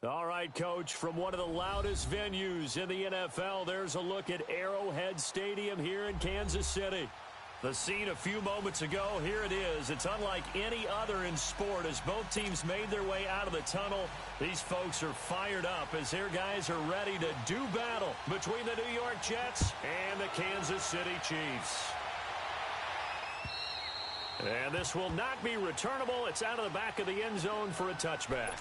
All right, Coach, from one of the loudest venues in the NFL, there's a look at Arrowhead Stadium here in Kansas City. The scene a few moments ago, here it is. It's unlike any other in sport as both teams made their way out of the tunnel. These folks are fired up as their guys are ready to do battle between the New York Jets and the Kansas City Chiefs. And this will not be returnable. It's out of the back of the end zone for a touchback.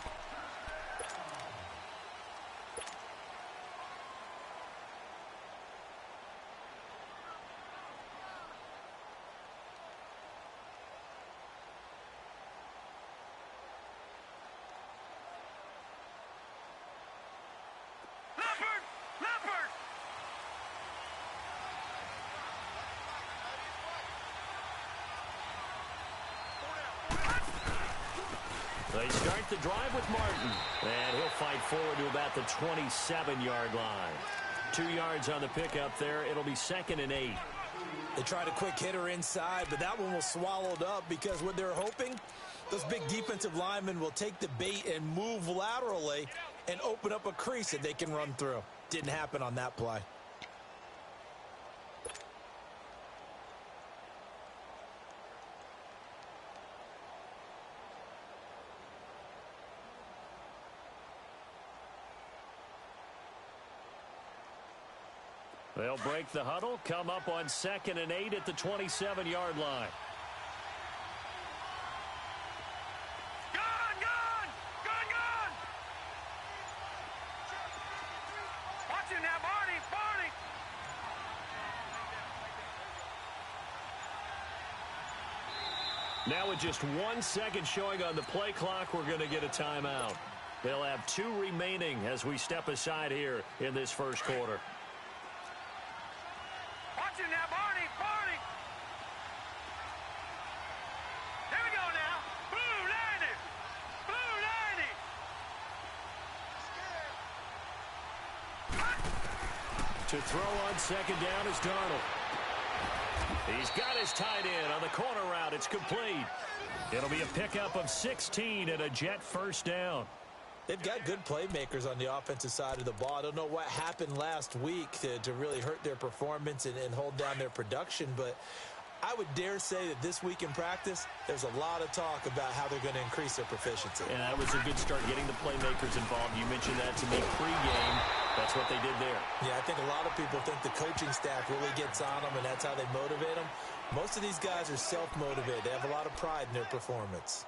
They start the drive with Martin, and he'll fight forward to about the 27-yard line. 2 yards on the pickup there. It'll be 2nd and 8. They tried a quick hitter inside, but that one was swallowed up because what they're hoping, those big defensive linemen will take the bait and move laterally and open up a crease that they can run through. Didn't happen on that play. They'll break the huddle, come up on 2nd and 8 at the 27-yard line. Gone! Watch him now, Barney! Now with just 1 second showing on the play clock, we're going to get a timeout. They'll have 2 remaining as we step aside here in this first quarter. Watch him now, Barney! Here we go now! Blue 90! To throw on 2nd down is Darnold. He's got his tight end on the corner route. It's complete. It'll be a pickup of 16 and a Jet first down. They've got good playmakers on the offensive side of the ball. I don't know what happened last week to really hurt their performance and hold down their production, but I would dare say that this week in practice, there's a lot of talk about how they're going to increase their proficiency. And that was a good start, getting the playmakers involved. You mentioned that to me pregame. That's what they did there. Yeah, I think a lot of people think the coaching staff really gets on them, and that's how they motivate them. Most of these guys are self-motivated. They have a lot of pride in their performance.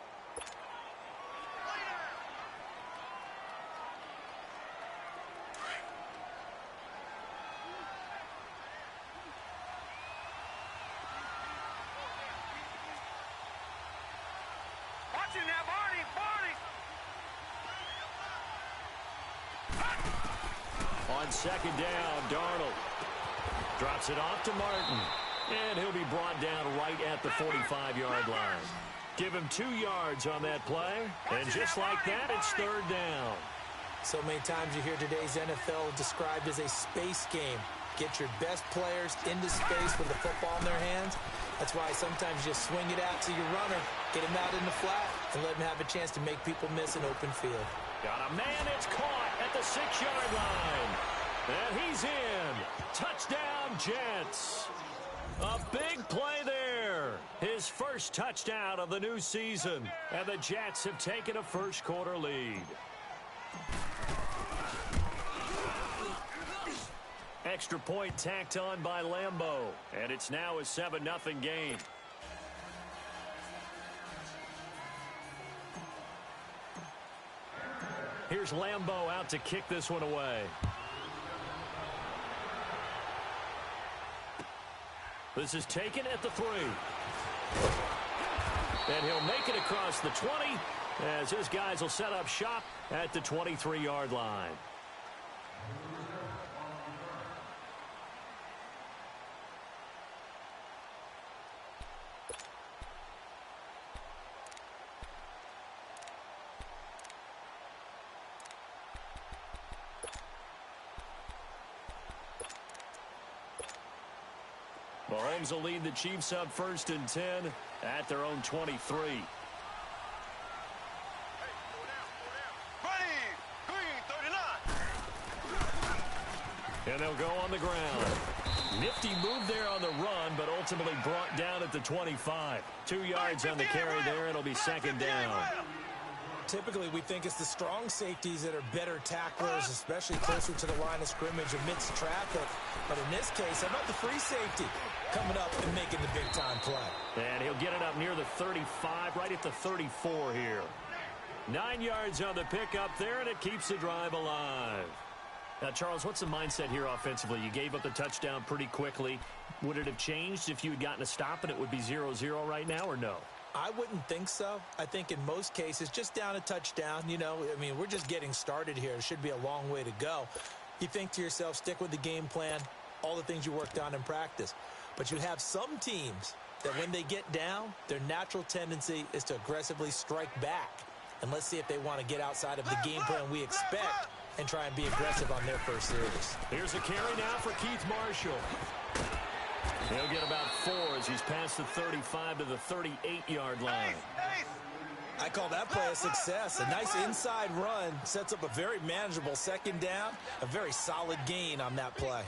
On 2nd down, Darnold drops it off to Martin, and he'll be brought down right at the 45-yard line. Give him 2 yards on that play, and just like that, it's 3rd down. So many times you hear today's NFL described as a space game. Get your best players into space with the football in their hands. That's why sometimes you just swing it out to your runner, get him out in the flat, and let him have a chance to make people miss an open field. Got a man, it's caught at the 6-yard line. And he's in. Touchdown, Jets. A big play there. His first touchdown of the new season. And the Jets have taken a first quarter lead. Extra point tacked on by Lambeau. And it's now a 7-0 game. Here's Lambeau out to kick this one away. This is taken at the 3. And he'll make it across the 20 as his guys will set up shop at the 23-yard line. Mahomes will lead the Chiefs up 1st and 10 at their own 23. Ready, 3, And they'll go on the ground. Nifty move there on the run, but ultimately brought down at the 25. 2 yards on the carry there. It'll be second down. Typically, we think it's the strong safeties that are better tacklers, especially closer to the line of scrimmage amidst traffic. But in this case, how about the free safety coming up and making the big-time play? And he'll get it up near the 35, right at the 34 here. 9 yards on the pickup there, and it keeps the drive alive. Now, Charles, what's the mindset here offensively? You gave up the touchdown pretty quickly. Would it have changed if you had gotten a stop and it would be 0-0 right now, or no? I wouldn't think so. I think in most cases, just down a touchdown, you know, I mean, we're just getting started here. It should be a long way to go. You think to yourself, stick with the game plan, all the things you worked on in practice. But you have some teams that when they get down, their natural tendency is to aggressively strike back. And let's see if they want to get outside of the game plan we expect and try and be aggressive on their first series. Here's a carry now for Keith Marshall. He'll get about 4 as he's past the 35 to the 38-yard line. I call that play a success. A nice inside run sets up a very manageable second down, a very solid gain on that play.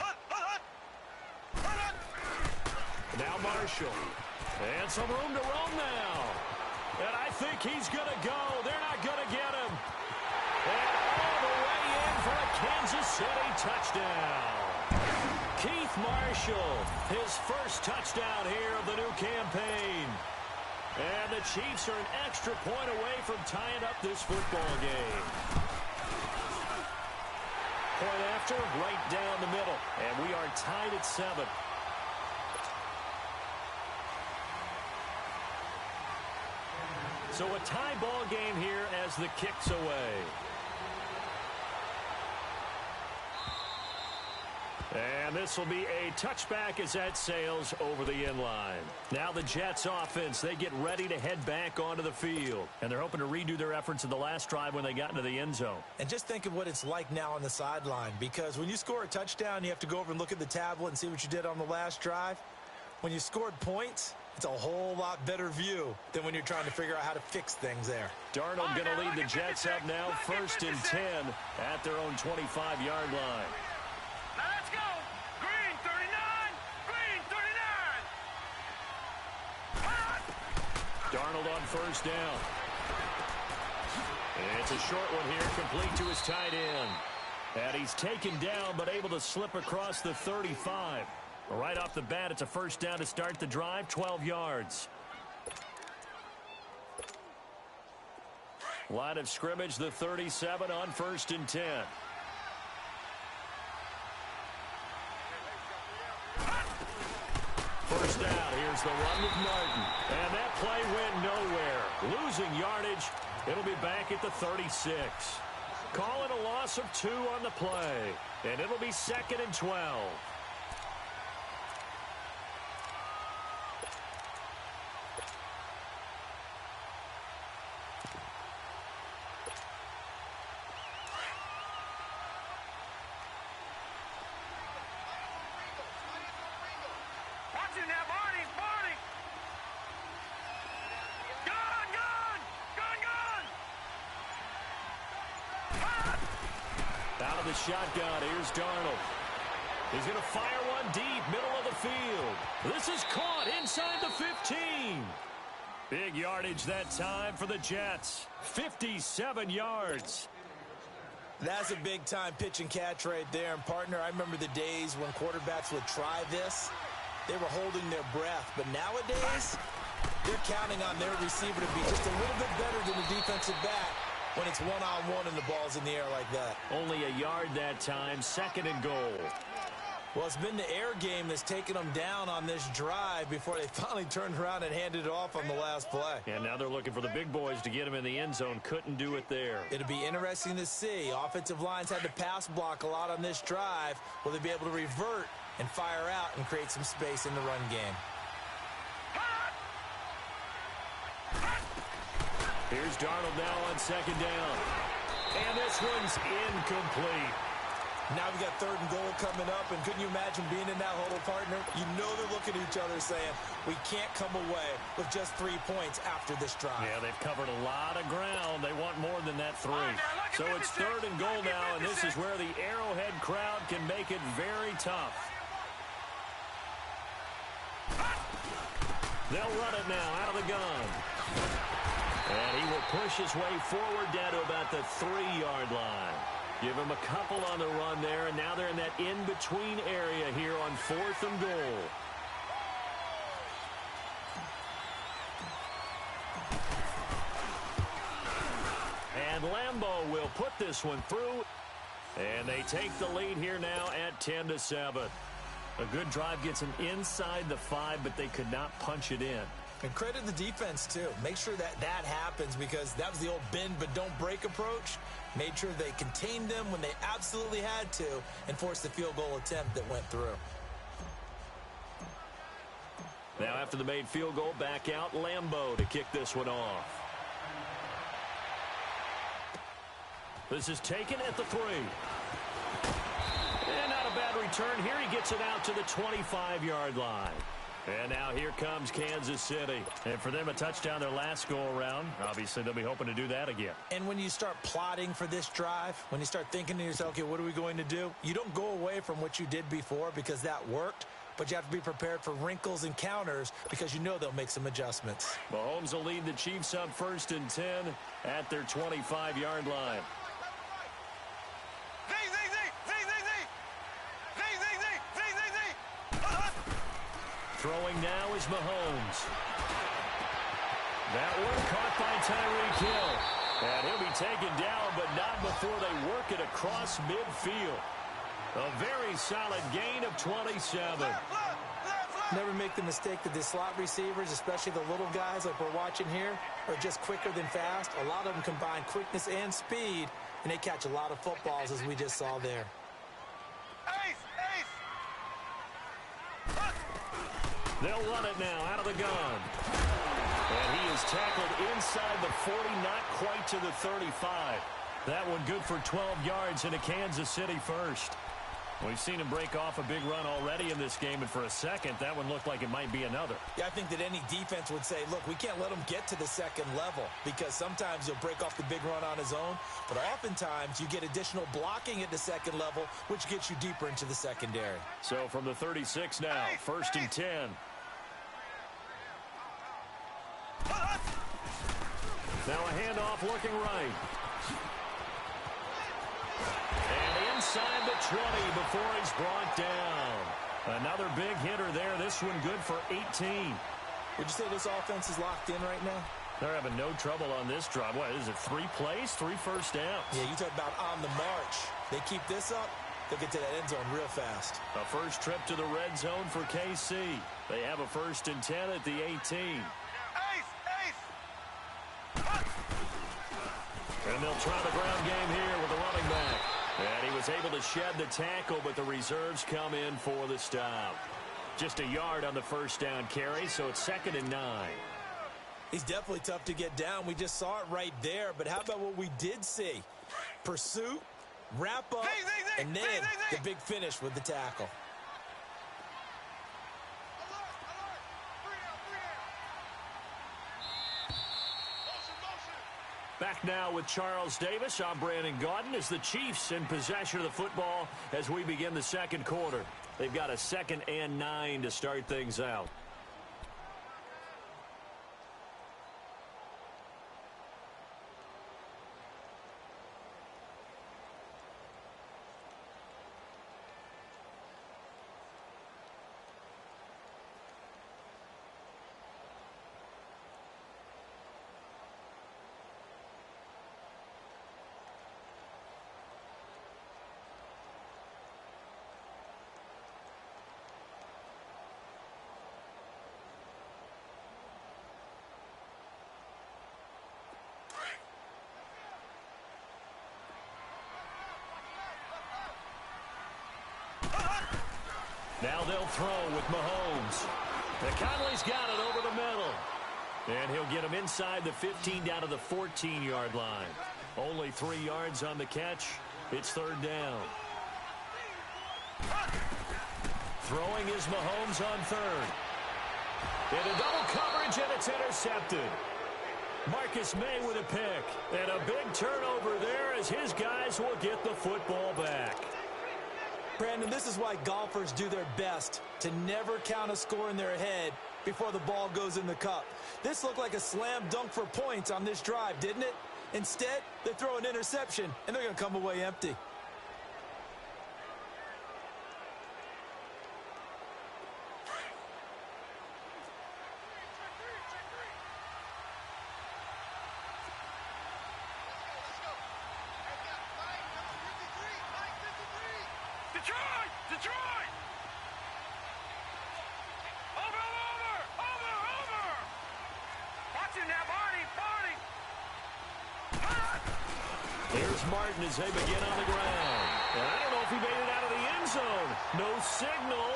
Now Marshall. And some room to roam now. And I think he's going to go. They're not going to get him. And all the way in for a Kansas City touchdown. Keith Marshall, his first touchdown here of the new campaign. And the Chiefs are an extra point away from tying up this football game. Point after, right down the middle. And we are tied at 7. So a tie ball game here as the kick's away. And this will be a touchback as that sails over the end line. Now the Jets offense, they get ready to head back onto the field. And they're hoping to redo their efforts in the last drive when they got into the end zone. And just think of what it's like now on the sideline, because when you score a touchdown, you have to go over and look at the tablet and see what you did on the last drive. When you scored points, it's a whole lot better view than when you're trying to figure out how to fix things there. Darnold going to lead the Jets up now, 1st and 10 at their own 25-yard line. Now let's go. Green 39. Green 39. Darnold on 1st down. It's a short one here, complete to his tight end. And he's taken down, but able to slip across the 35. Right off the bat, it's a 1st down to start the drive, 12 yards. Line of scrimmage, the 37 on 1st and 10. First down, here's the run with Martin. And that play went nowhere. Losing yardage, it'll be back at the 36. Calling a loss of 2 on the play. And it'll be 2nd and 12. Shotgun, here's Darnold. He's going to fire one deep, middle of the field. This is caught inside the 15. Big yardage that time for the Jets. 57 yards. That's a big-time pitch and catch right there. And, partner, I remember the days when quarterbacks would try this. They were holding their breath. But nowadays, they're counting on their receiver to be just a little bit better than the defensive back when it's one-on-one and the ball's in the air like that. Only a yard that time, 2nd and goal. Well, it's been the air game that's taken them down on this drive before they finally turned around and handed it off on the last play. And now they're looking for the big boys to get him in the end zone. Couldn't do it there. It'll be interesting to see. Offensive lines had to pass block a lot on this drive. Will they be able to revert and fire out and create some space in the run game? Here's Darnold now on 2nd down. And this one's incomplete. Now we've got 3rd and goal coming up, and couldn't you imagine being in that huddle, partner? You know they're looking at each other saying, we can't come away with just 3 points after this drive. Yeah, they've covered a lot of ground. They want more than that 3. So it's 3rd and goal now, and this is where the Arrowhead crowd can make it very tough. They'll run it now out of the gun. And he will push his way forward down to about the 3-yard line. Give him a couple on the run there, and now they're in that in-between area here on 4th and goal. And Lambeau will put this one through, and they take the lead here now at 10-7. A good drive gets them inside the 5, but they could not punch it in. And credit the defense, too. Make sure that happens, because that was the old bend but don't break approach. Made sure they contained them when they absolutely had to and forced the field goal attempt that went through. Now after the made field goal, back out Lambeau to kick this one off. This is taken at the 3. And not a bad return here. He gets it out to the 25-yard line. And now here comes Kansas City. And for them, a touchdown their last go-around. Obviously, they'll be hoping to do that again. And when you start plotting for this drive, when you start thinking to yourself, okay, what are we going to do? You don't go away from what you did before because that worked. But you have to be prepared for wrinkles and counters because you know they'll make some adjustments. Mahomes will lead the Chiefs up 1st and 10 at their 25-yard line. Throwing now is Mahomes. That one caught by Tyreek Hill. And he'll be taken down, but not before they work it across midfield. A very solid gain of 27. Never make the mistake that the slot receivers, especially the little guys like we're watching here, are just quicker than fast. A lot of them combine quickness and speed, and they catch a lot of footballs, as we just saw there. They'll run it now out of the gun. And he is tackled inside the 40, not quite to the 35. That one good for 12 yards into Kansas City first. We've seen him break off a big run already in this game, and for a second, that one looked like it might be another. Yeah, I think that any defense would say, look, we can't let him get to the second level because sometimes he'll break off the big run on his own, but oftentimes you get additional blocking at the second level, which gets you deeper into the secondary. So from the 36 now, 1st and 10. Now a handoff looking right. And inside the 20 before he's brought down. Another big hitter there. This one good for 18. Would you say this offense is locked in right now? They're having no trouble on this drive. What is it, 3 plays, 3 first downs? Yeah, you talk about on the march. They keep this up, they'll get to that end zone real fast. A first trip to the red zone for KC. They have a 1st and 10 at the 18. And they'll try the ground game here with the running back. And he was able to shed the tackle, but the reserves come in for the stop. Just a yard on the first down carry, so it's 2nd and 9. He's definitely tough to get down. We just saw it right there. But how about what we did see? Pursuit, wrap up, and then the big finish with the tackle. Back now with Charles Davis. I'm Brandon Gaudin as the Chiefs in possession of the football as we begin the second quarter. They've got a 2nd and 9 to start things out. Now they'll throw with Mahomes. And Conley's got it over the middle. And he'll get him inside the 15 down to the 14-yard line. Only 3 yards on the catch. It's 3rd down. Throwing is Mahomes on third. Into double coverage, and it's intercepted. Marcus May with a pick. And a big turnover there as his guys will get the football back. Brandon, this is why golfers do their best to never count a score in their head before the ball goes in the cup. This looked like a slam dunk for points on this drive, didn't it? Instead, they throw an interception, and they're going to come away empty. Detroit! Over! Watch it now, Barney! Here's Martin as they begin on the ground. And I don't know if he made it out of the end zone. No signal.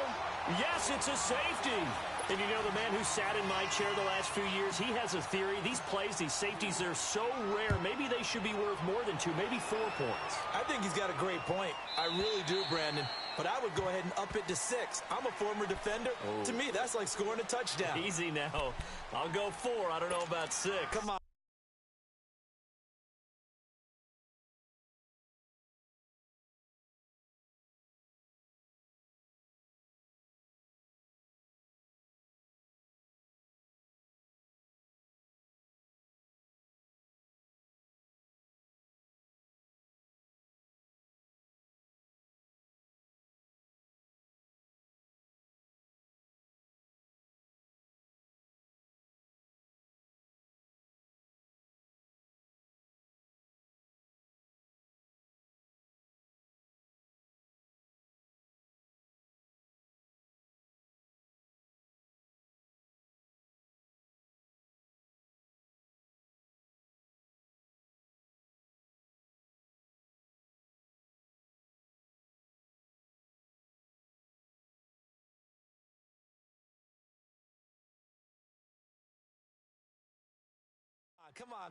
Yes, it's a safety. And you know, the man who sat in my chair the last few years, he has a theory. These plays, these safeties, they're so rare. Maybe they should be worth more than 2, maybe 4 points. I think he's got a great point. I really do, Brandon. But I would go ahead and up it to 6. I'm a former defender. Oh. To me, that's like scoring a touchdown. Easy now. I'll go 4. I don't know about 6. Come on.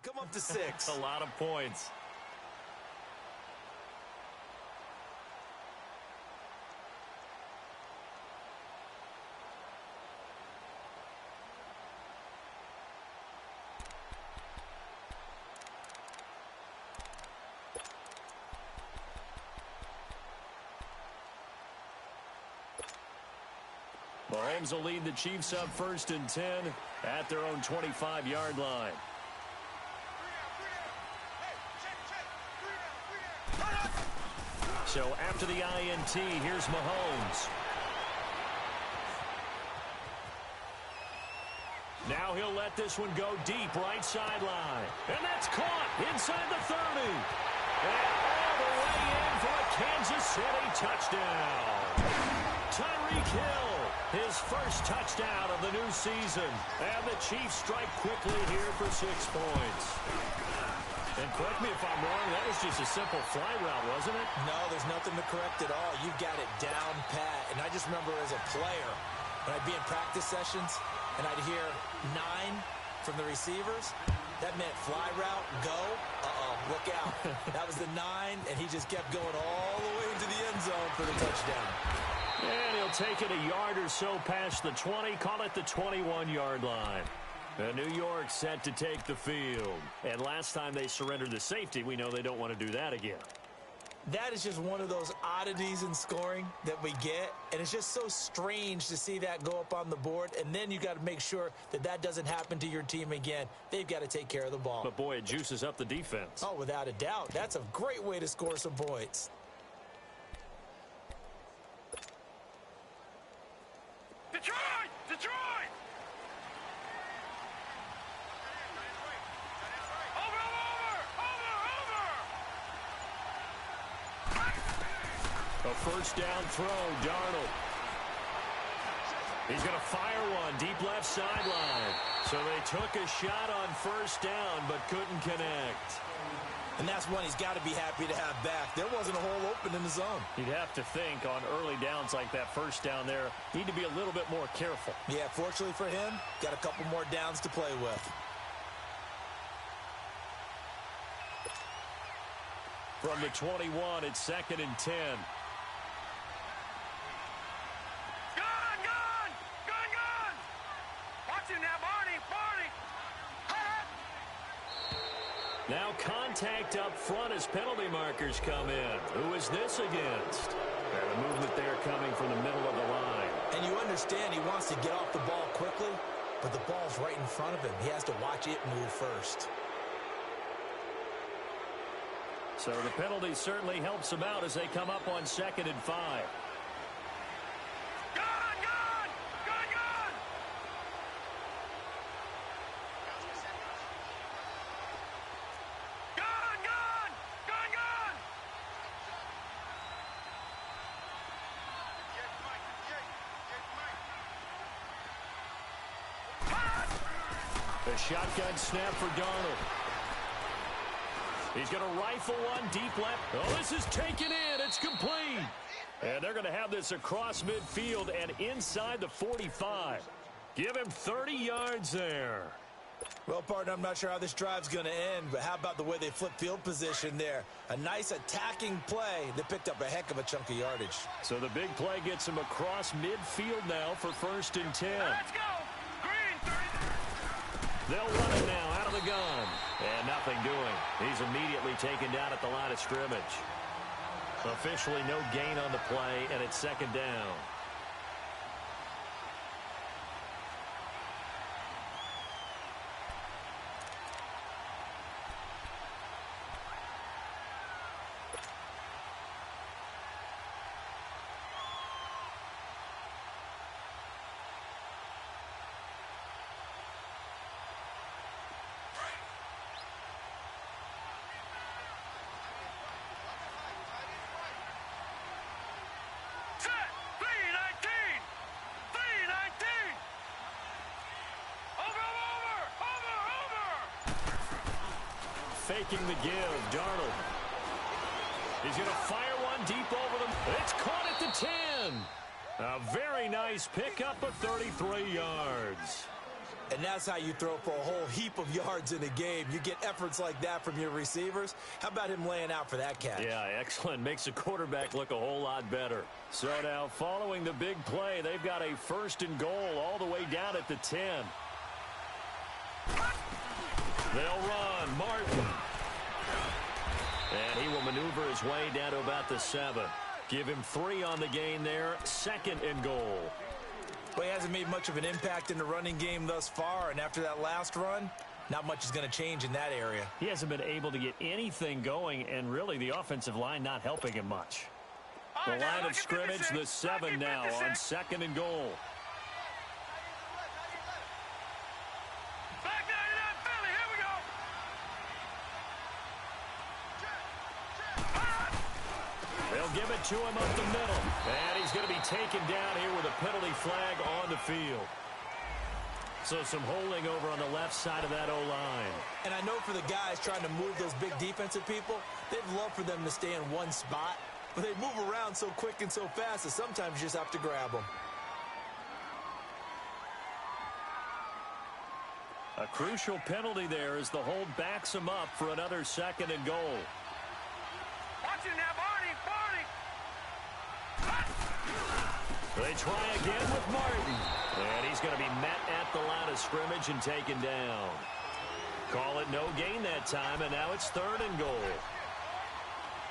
Come up to 6. A lot of points. Mahomes will lead the Chiefs up 1st and 10 at their own 25-yard line. So after the INT, here's Mahomes. Now he'll let this one go deep, right sideline. And that's caught inside the 30. And all the way in for a Kansas City touchdown. Tyreek Hill, his first touchdown of the new season. And the Chiefs strike quickly here for 6 points. And correct me if I'm wrong, that was just a simple fly route, wasn't it? No, there's nothing to correct at all. You've got it down pat. And I just remember as a player, when I'd be in practice sessions, and I'd hear 9 from the receivers, that meant fly route, go. Look out. That was the 9, and he just kept going all the way into the end zone for the touchdown. And he'll take it a yard or so past the 20, call it the 21-yard line. And New York set to take the field. And last time they surrendered the safety, we know they don't want to do that again. That is just one of those oddities in scoring that we get. And it's just so strange to see that go up on the board. And then you got to make sure that that doesn't happen to your team again. They've got to take care of the ball. But, boy, it juices up the defense. Oh, without a doubt. That's a great way to score some points. Detroit! A first down throw, Darnold. He's going to fire one deep left sideline. So they took a shot on first down but couldn't connect. And that's one he's got to be happy to have back. There wasn't a hole open in the zone. You'd have to think on early downs like that first down there, need to be a little bit more careful. Yeah, fortunately for him, got a couple more downs to play with. From the 21, it's 2nd and 10. Go! Watch it now, Barney. Barney. Now contact up front as penalty markers come in. Who is this against? And the movement there coming from the middle of the line. And you understand he wants to get off the ball quickly, but the ball's right in front of him. He has to watch it move first. So the penalty certainly helps him out as they come up on 2nd and 5. Gone, gone, gone, gone. Gone, gone, gone, gone. The shotgun snap for Darnold. He's going to rifle one deep left. Oh, this is taken in. It's complete. And they're going to have this across midfield and inside the 45. Give him 30 yards there. Well, partner, I'm not sure how this drive's going to end, but how about the way they flip field position there? A nice attacking play that picked up a heck of a chunk of yardage. So the big play gets him across midfield now for 1st and 10. Let's go. Green, 30. They'll run it now out of the gun. And nothing doing. He's immediately taken down at the line of scrimmage. Officially no gain on the play, and it's 2nd down. Faking the give, Darnold. He's going to fire one deep over them. It's caught at the 10. A very nice pickup of 33 yards. And that's how you throw for a whole heap of yards in a game. You get efforts like that from your receivers. How about him laying out for that catch? Yeah, excellent. Makes the quarterback look a whole lot better. So now following the big play, they've got a 1st and goal all the way down at the 10. They'll run. Martin. And he will maneuver his way down to about the 7. Give him 3 on the gain there. 2nd and goal. Well, he hasn't made much of an impact in the running game thus far, and after that last run, not much is going to change in that area. He hasn't been able to get anything going, and really the offensive line not helping him much. The line of scrimmage, the 7 now on 2nd and goal. Give it to him up the middle. And he's going to be taken down here with a penalty flag on the field. So some holding over on the left side of that O-line. And I know for the guys trying to move those big defensive people, they'd love for them to stay in one spot. But they move around so quick and so fast that sometimes you just have to grab them. A crucial penalty there as the hold backs him up for another 2nd and goal. Watch it now, Barney. They try again with Martin. And he's going to be met at the line of scrimmage and taken down. Call it no gain that time, and now it's 3rd and goal.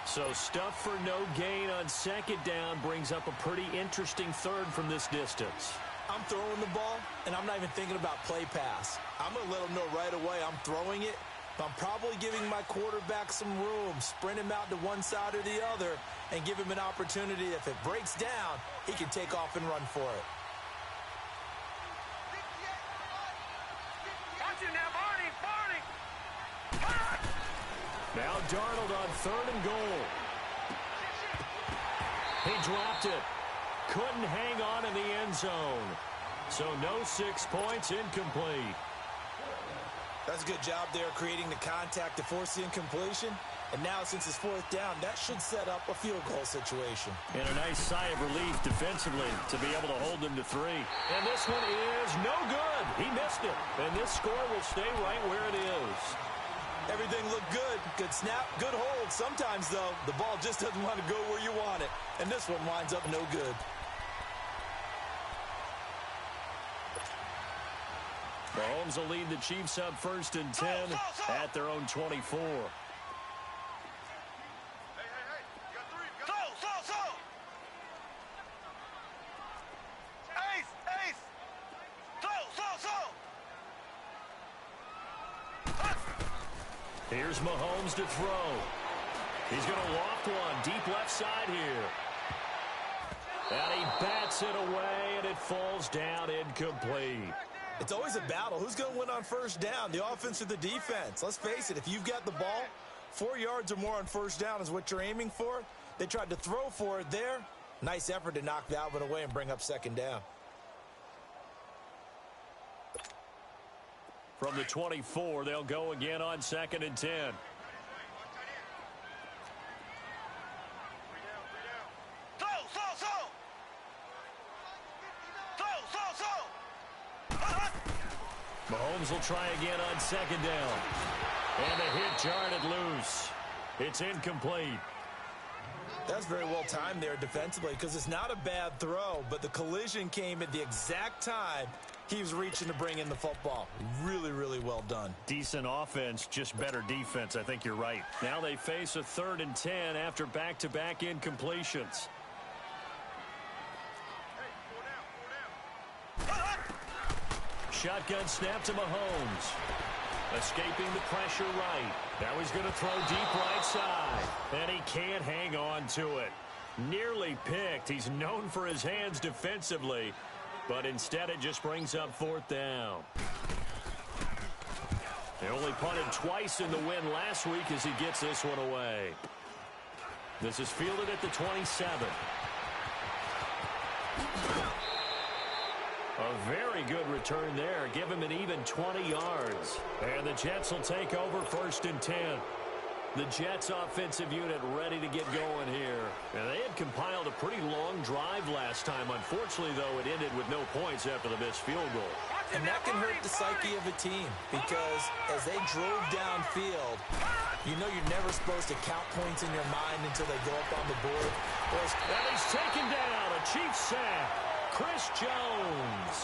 So stuff for no gain on 2nd down brings up a pretty interesting 3rd from this distance. I'm throwing the ball, and I'm not even thinking about play pass. I'm going to let them know right away I'm throwing it, but I'm probably giving my quarterback some room, sprint him out to one side or the other, and give him an opportunity. If it breaks down, he can take off and run for it. Watch it now, Barney. Barney. Now Darnold on 3rd and goal. He dropped it. Couldn't hang on in the end zone. So no 6 points, incomplete. That's a good job there creating the contact to force the incompletion. And now since it's 4th down, that should set up a field goal situation. And a nice sigh of relief defensively to be able to hold them to 3. And this one is no good. He missed it. And this score will stay right where it is. Everything looked good. Good snap, good hold. Sometimes, though, the ball just doesn't want to go where you want it. And this one winds up no good. Mahomes will lead the Chiefs up 1st and 10 at their own 24. Here's Mahomes to throw. He's going to loft one deep left side here. And he bats it away, and it falls down incomplete. It's always a battle. Who's going to win on 1st down, the offense or the defense? Let's face it, if you've got the ball, 4 yards or more on 1st down is what you're aiming for. They tried to throw for it there. Nice effort to knock that one away and bring up 2nd down. From the 24, they'll go again on 2nd and 10. Mahomes will try again on 2nd down. And the hit jarred it loose. It's incomplete. That's very well timed there defensively because it's not a bad throw, but the collision came at the exact time he was reaching to bring in the football. Really, really well done. Decent offense, just better defense. I think you're right. Now they face a 3rd and 10 after back-to-back incompletions. Shotgun snap to Mahomes. Escaping the pressure right. Now he's going to throw deep right side. And he can't hang on to it. Nearly picked. He's known for his hands defensively. But instead it just brings up 4th down. They only punted twice in the win last week as he gets this one away. This is fielded at the 27. A very good return there. Give him an even 20 yards. And the Jets will take over 1st and 10. The Jets offensive unit ready to get going here. And they had compiled a pretty long drive last time. Unfortunately, though, it ended with no points after the missed field goal. And that can hurt the psyche of a team because as they drove downfield, you know you're never supposed to count points in your mind until they go up on the board. And he's taken down. A Chiefs sack. Chris Jones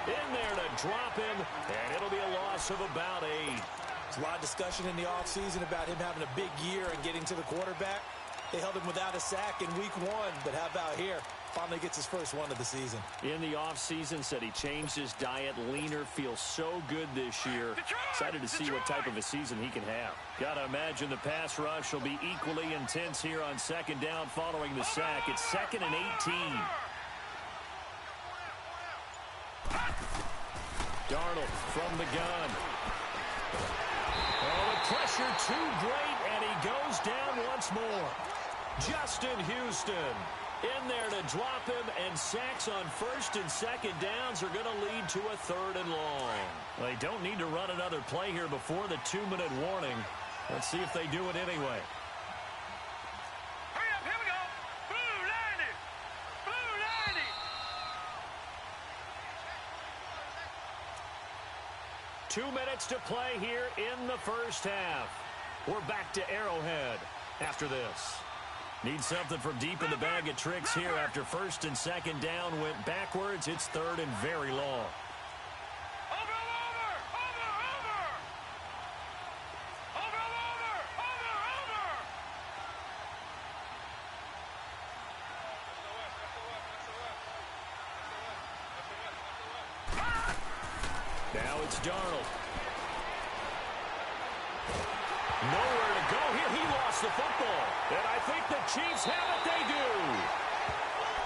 in there to drop him, and it'll be a loss of about 8. There's a lot of discussion in the offseason about him having a big year and getting to the quarterback. They held him without a sack in week 1, but how about here? Finally gets his first one of the season. In the offseason, said he changed his diet, leaner, feels so good this year. Excited to see what type of a season he can have. Got to imagine the pass rush will be equally intense here on 2nd down following the sack. It's 2nd and 18. Darnold from the gun. Oh, the pressure too great, and he goes down once more. Justin Houston in there to drop him, and sacks on 1st and 2nd downs are going to lead to a 3rd and long. They don't need to run another play here before the 2-minute warning. Let's see if they do it anyway. Hurry up, here we go. Blue 90. Blue 90. 2 minutes to play here in the 1st half. We're back to Arrowhead after this. Need something from deep in the bag of tricks here after 1st and 2nd down went backwards. It's 3rd and very long. Now it's Darnold. Nowhere to go here. He lost the football. And I think the Chiefs have it. They do.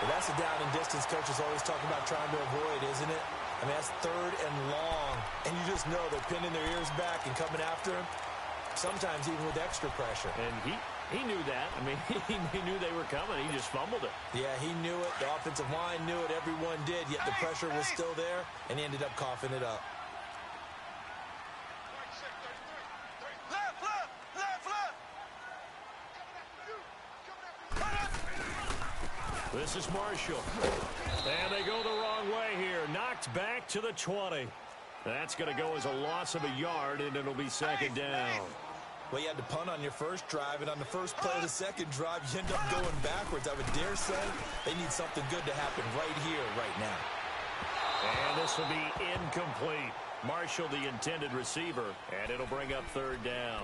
Well, that's a down and distance coaches always talking about trying to avoid, isn't it? I mean, that's 3rd and long. And you just know they're pinning their ears back and coming after him. Sometimes even with extra pressure. And he knew that. I mean, he knew they were coming. He just fumbled it. Yeah, he knew it. The offensive line knew it. Everyone did. Yet the pressure was still there. And he ended up coughing it up. This is Marshall. And they go the wrong way here. Knocked back to the 20. That's going to go as a loss of a yard, and it'll be 2nd down. Well, you had to punt on your first drive, and on the first play of the second drive, you end up going backwards. I would dare say they need something good to happen right here, right now. And this will be incomplete. Marshall, the intended receiver, and it'll bring up third down.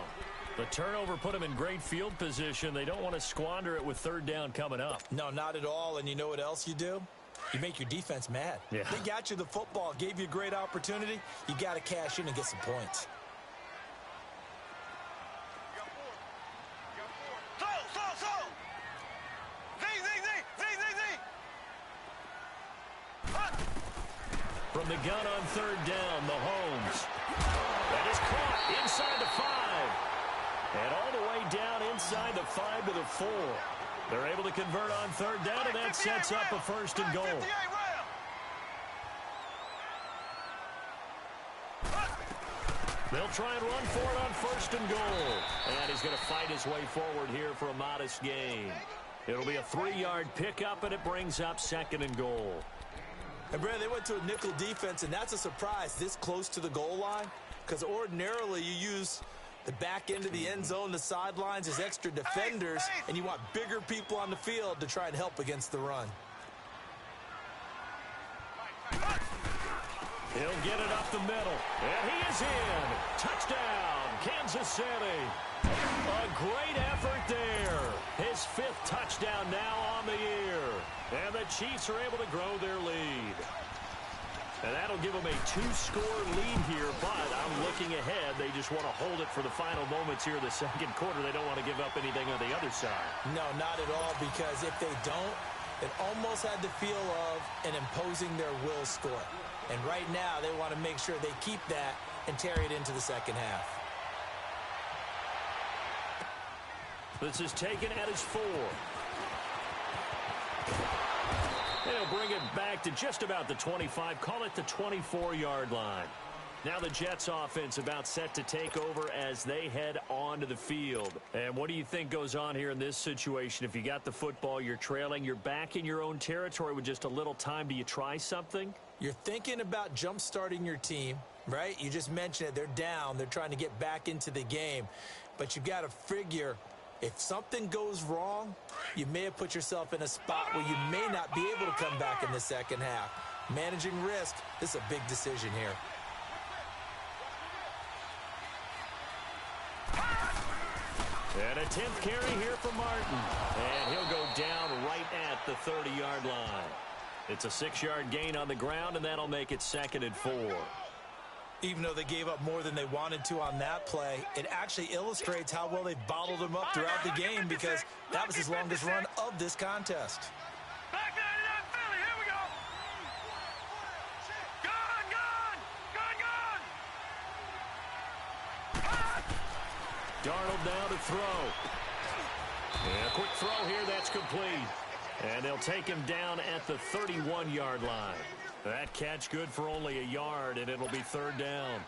The turnover put them in great field position. They don't want to squander it with third down coming up. No, not at all. And you know what else you do? You make your defense mad. Yeah. They got you the football, gave you a great opportunity. You got to cash in and get some points. From the gun on third down, Mahomes. That is caught inside the 5. And all the way down inside the 5 to the 4. They're able to convert on third down, and that sets up a first and goal. They'll try and run for it on first and goal. And he's going to fight his way forward here for a modest gain. It'll be a 3-yard pickup, and it brings up second and goal. And, Brad, they went to a nickel defense, and that's a surprise this close to the goal line, because ordinarily you use the back end of the end zone, the sidelines as extra defenders, and you want bigger people on the field to try and help against the run. He'll get it up the middle, and he is in. Touchdown, Kansas City. A great effort there. His 5th touchdown now on the year. And the Chiefs are able to grow their lead. And that'll give them a 2-score lead here, but I'm looking ahead. They just want to hold it for the final moments here in the second quarter. They don't want to give up anything on the other side. No, not at all, because if they don't, it almost had the feel of an imposing their will score. And right now, they want to make sure they keep that and carry it into the second half. This is taken at his 4. They'll bring it back to just about the 25, call it the 24-yard line. Now the Jets offense about set to take over as they head onto the field. And what do you think goes on here in this situation? If you got the football, you're trailing, you're back in your own territory with just a little time. Do you try something? You're thinking about jump-starting your team, right? You just mentioned it. They're down. They're trying to get back into the game. But you got to figure, if something goes wrong, you may have put yourself in a spot where you may not be able to come back in the second half. Managing risk, this is a big decision here. And a 10th carry here for Martin. And he'll go down right at the 30-yard line. It's a 6-yard gain on the ground, and that'll make it 2nd and 4. Even though they gave up more than they wanted to on that play, it actually illustrates how well they bottled him up throughout the game, because that was his longest run of this contest. Back 99 Philly, here we go. Gone. Darnold now to throw. And a quick throw here, that's complete. And they'll take him down at the 31-yard line. That catch good for only a yard, and it'll be 3rd down.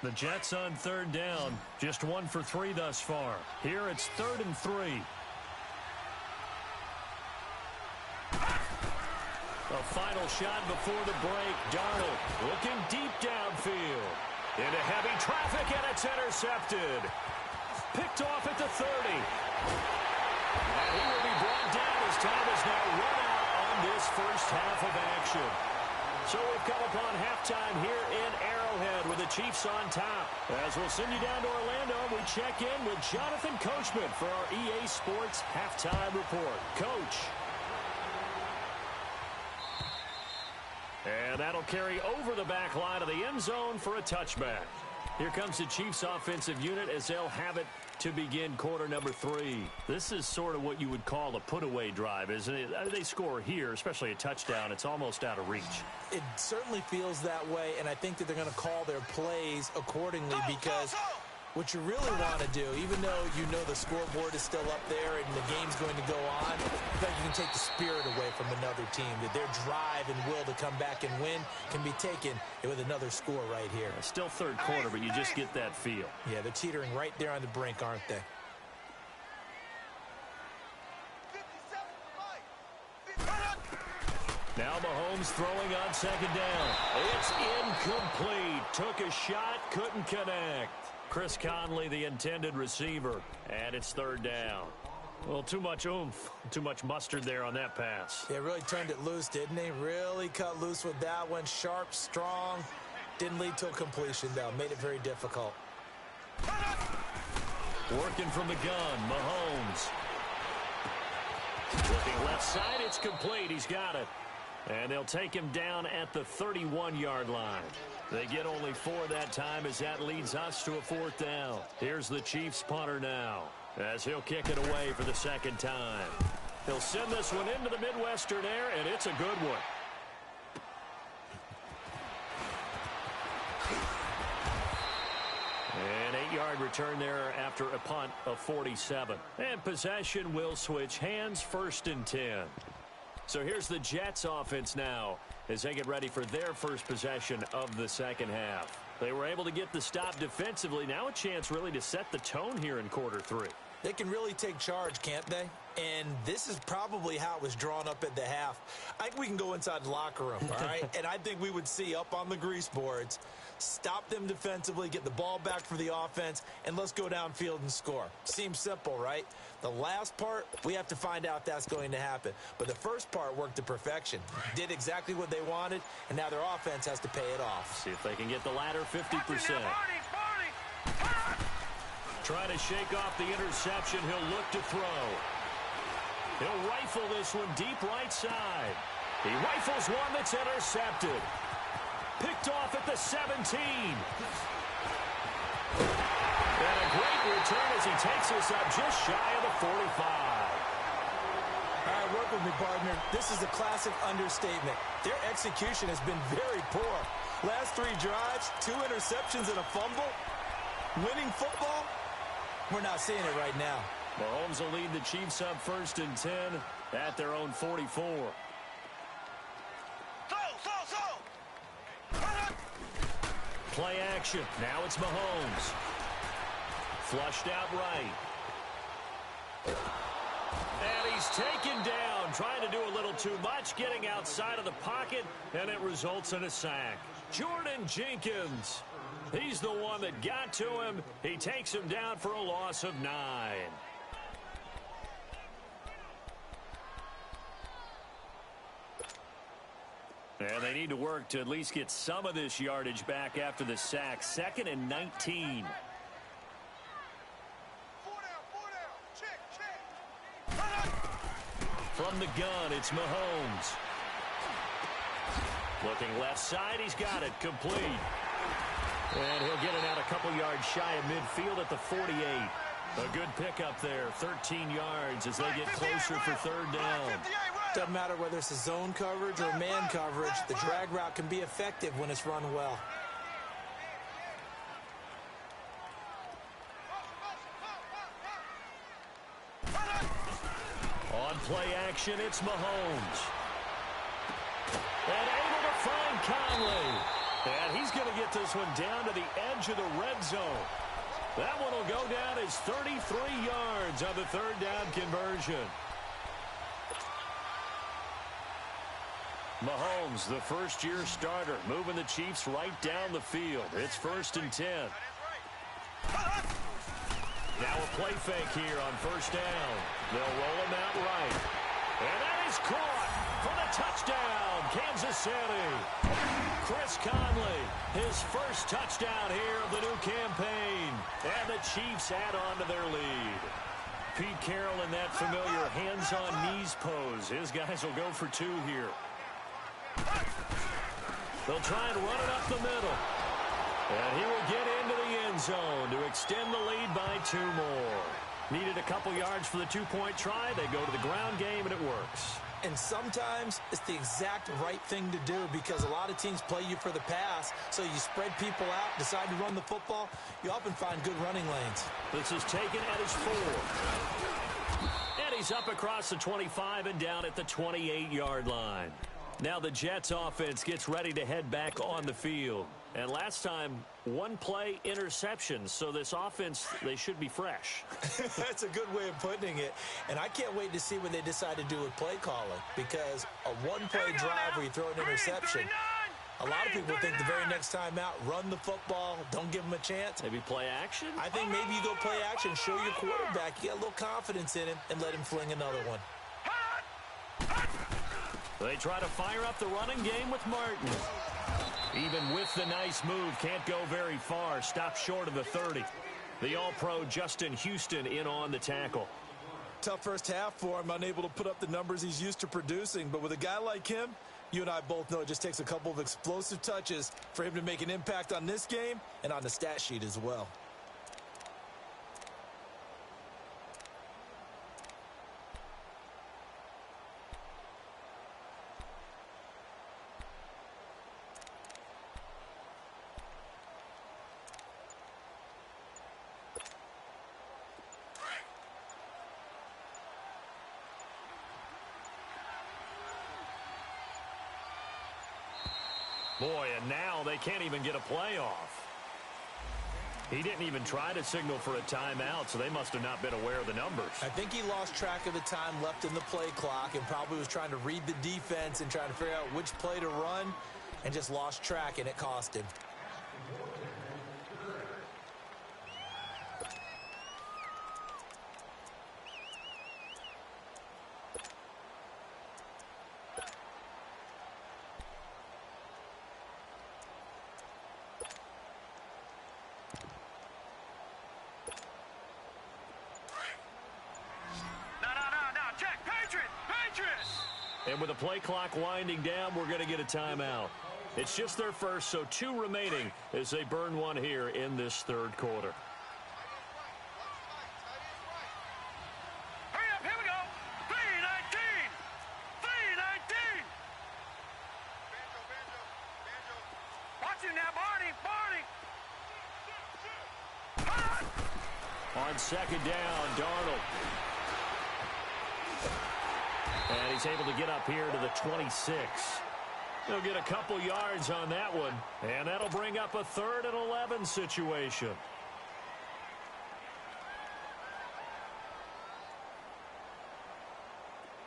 The Jets on 3rd down, just 1 for 3 thus far. Here it's 3rd and 3. A final shot before the break. Darnold looking deep downfield. Into heavy traffic, and it's intercepted. Picked off at the 30. And he will be brought down as time is now run out on this first half of action. So we've come upon halftime here in Arrowhead with the Chiefs on top. As we'll send you down to Orlando, we check in with Jonathan Coachman for our EA Sports Halftime Report. Coach. And that'll carry over the back line of the end zone for a touchback. Here comes the Chiefs offensive unit as they'll have it to begin quarter number 3. This is sort of what you would call a put-away drive, isn't it? They score here, especially a touchdown. It's almost out of reach. It certainly feels that way, and I think that they're going to call their plays accordingly, because what you really want to do, even though you know the scoreboard is still up there and the game's going to go on, I think you can take the spirit away from another team, that their drive and will to come back and win can be taken with another score right here. Still 3rd quarter, but you just get that feel. Yeah, they're teetering right there on the brink, aren't they? Now Mahomes throwing on 2nd down. It's incomplete. Took a shot, couldn't connect. Chris Conley, the intended receiver, and it's 3rd down. Well, too much oomph, too much mustard there on that pass. They really turned it loose, didn't they? Really cut loose with that one. Sharp, strong. Didn't lead to a completion, though. Made it very difficult. Working from the gun, Mahomes. Looking left side, it's complete. He's got it. And they'll take him down at the 31-yard line. They get only 4 that time as that leads us to a 4th down. Here's the Chiefs punter now as he'll kick it away for the 2nd time. He'll send this one into the Midwestern air, and it's a good one. An 8-yard return there after a punt of 47. And possession will switch hands, 1st and 10. So here's the Jets offense now as they get ready for their first possession of the 2nd half. They were able to get the stop defensively. Now a chance really to set the tone here in quarter 3. They can really take charge, can't they? And this is probably how it was drawn up at the half. I think we can go inside the locker room, all right? And I think we would see up on the grease boards, stop them defensively, get the ball back for the offense, and let's go downfield and score. Seems simple, right? The last part, we have to find out if that's going to happen. But the first part worked to perfection. Did exactly what they wanted, and now their offense has to pay it off. See if they can get the latter 50%. Trying to shake off the interception. He'll look to throw. He'll rifle this one deep right side. He rifles one that's intercepted. Picked off at the 17. And a great return as he takes us up just shy of the 45. All right, work with me, partner. This is a classic understatement. Their execution has been very poor. Last 3 drives, 2 interceptions and a fumble. Winning football? We're not seeing it right now. Mahomes will lead the Chiefs up 1st and 10 at their own 44. Play action. Now it's Mahomes. Flushed out right. And he's taken down, trying to do a little too much, getting outside of the pocket, and it results in a sack. Jordan Jenkins. He's the one that got to him. He takes him down for a loss of 9. And they need to work to at least get some of this yardage back after the sack. 2nd and 19. From the gun, it's Mahomes. Looking left side, he's got it. Complete. And he'll get it out a couple yards shy of midfield at the 48. A good pickup there, 13 yards as they get closer for 3rd down. Doesn't matter whether it's a zone coverage or man coverage, the drag route can be effective when it's run well. On play action, it's Mahomes. And able to find Conley. And he's going to get this one down to the edge of the red zone. That one will go down as 33 yards on the 3rd down conversion. Mahomes, the first-year starter, moving the Chiefs right down the field. It's 1st and 10. Now a play fake here on 1st down. They'll roll him out right. And that is caught for the touchdown, Kansas City. Chris Conley, his first touchdown here of the new campaign. And the Chiefs add on to their lead. Pete Carroll in that familiar hands-on-knees pose. His guys will go for 2 here. They'll try and run it up the middle. And he will get into the end zone to extend the lead by 2 more. Needed a couple yards for the 2-point try. They go to the ground game, and it works. And sometimes it's the exact right thing to do because a lot of teams play you for the pass, so you spread people out, decide to run the football. You often find good running lanes. This is taken at his 4. And he's up across the 25 and down at the 28-yard line. Now the Jets offense gets ready to head back on the field. And last time, 1 play interception. So this offense, they should be fresh. That's a good way of putting it. And I can't wait to see what they decide to do with play calling. Because a 1-play drive where you throw an interception, a lot of people think the very next time out, run the football, don't give them a chance. Maybe play action? I think maybe you go play action, show your quarterback, you got a little confidence in him, and let him fling another one. They try to fire up the running game with Martin. Even with the nice move, can't go very far. Stopped short of the 30. The All-Pro Justin Houston in on the tackle. Tough first half for him, unable to put up the numbers he's used to producing. But with a guy like him, you and I both know it just takes a couple of explosive touches for him to make an impact on this game and on the stat sheet as well. Boy, and now they can't even get a play off. He didn't even try to signal for a timeout, so they must have not been aware of the numbers. I think he lost track of the time left in the play clock and probably was trying to read the defense and trying to figure out which play to run and just lost track, and it cost him. And with the play clock winding down, we're going to get a timeout. It's just their first, so 2 remaining as they burn one here in this third quarter. Hurry up, here we go. 3:19. 3:19. Watch him now, Barney. On second down, Darnold. And he's able to get up here to the 26. He'll get a couple yards on that one, and that'll bring up a 3rd and 11 situation.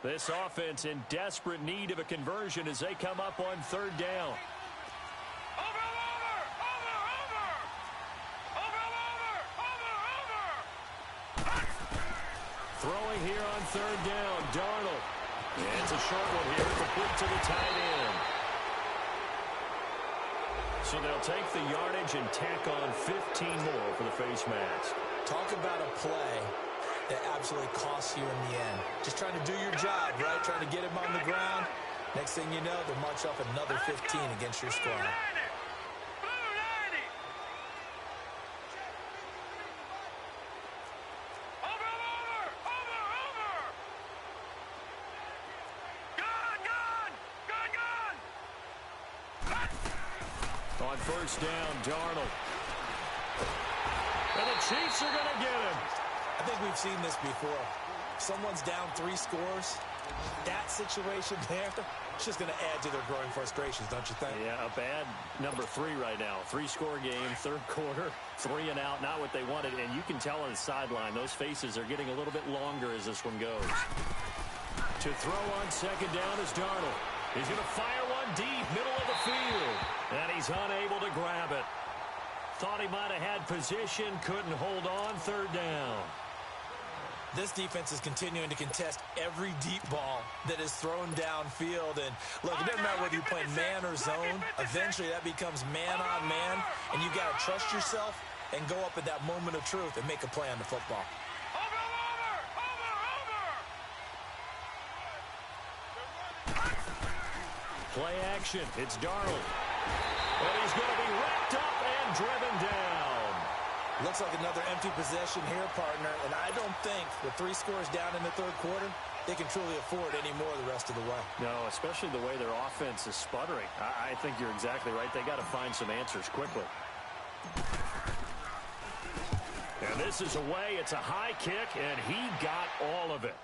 This offense in desperate need of a conversion as they come up on 3rd down. Throwing here on 3rd down, Darnold. And it's a short one here, complete to the tight end. So they'll take the yardage and tack on 15 more for the face mask. Talk about a play that absolutely costs you in the end. Just trying to do your job, right? Trying to get him on the ground. Next thing you know, they'll march off another 15 against your squad. On first down, Darnold. And the Chiefs are going to get him. I think we've seen this before. Someone's down 3 scores. That situation there, it's just going to add to their growing frustrations, don't you think? Yeah, a bad number 3 right now. 3-score game, 3rd quarter, 3 and out, not what they wanted. And you can tell on the sideline, those faces are getting a little bit longer as this one goes. To throw on second down is Darnold. He's going to fire one deep, middle of the field. And he's unable to grab it. Thought he might have had position, couldn't hold on, 3rd down. This defense is continuing to contest every deep ball that is thrown downfield. And look, it doesn't matter whether you're playing man or zone. Eventually that becomes man on man. And you got to trust yourself and go up at that moment of truth and make a play on the football. Play action. It's Darnold. And he's going to be wrapped up and driven down. Looks like another empty possession here, partner. And I don't think with 3 scores down in the 3rd quarter, they can truly afford any more the rest of the way. No, especially the way their offense is sputtering. I think you're exactly right. They got to find some answers quickly. And this is away. It's a high kick, and he got all of it.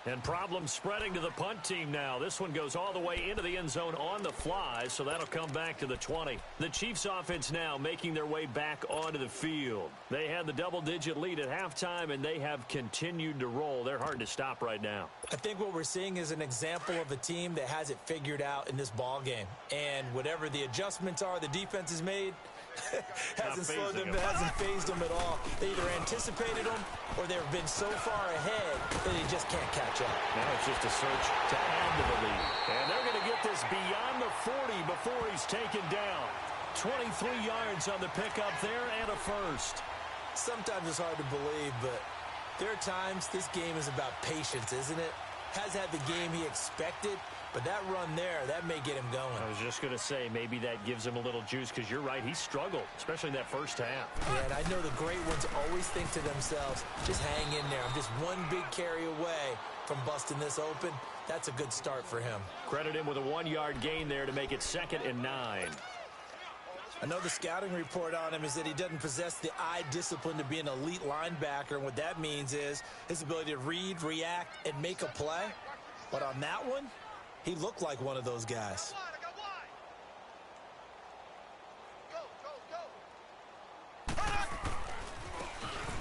And problems spreading to the punt team now. This one goes all the way into the end zone on the fly, so that'll come back to the 20. The Chiefs offense now making their way back onto the field. They had the double-digit lead at halftime, and they have continued to roll. They're hard to stop right now. I think what we're seeing is an example of a team that has it figured out in this ball game. And whatever the adjustments are the defense has made, hasn't slowed them, hasn't phased them at all. They either anticipated them or they've been so far ahead that they just can't catch up. Now it's just a search to add to the lead. And they're going to get get this beyond the 40 before he's taken down. 23 yards on the pickup there and a first. Sometimes it's hard to believe, but there are times this game is about patience, isn't it? Has had the game he expected, but that run there, that may get him going. I was just going to say, maybe that gives him a little juice, because you're right, he struggled, especially in that first half. Yeah, and I know the great ones always think to themselves, just hang in there. I'm just one big carry away from busting this open. That's a good start for him. Credit him with a 1-yard gain there to make it 2nd and 9. I know the scouting report on him is that he doesn't possess the eye discipline to be an elite linebacker, and what that means is his ability to read, react, and make a play. But on that one, he looked like one of those guys.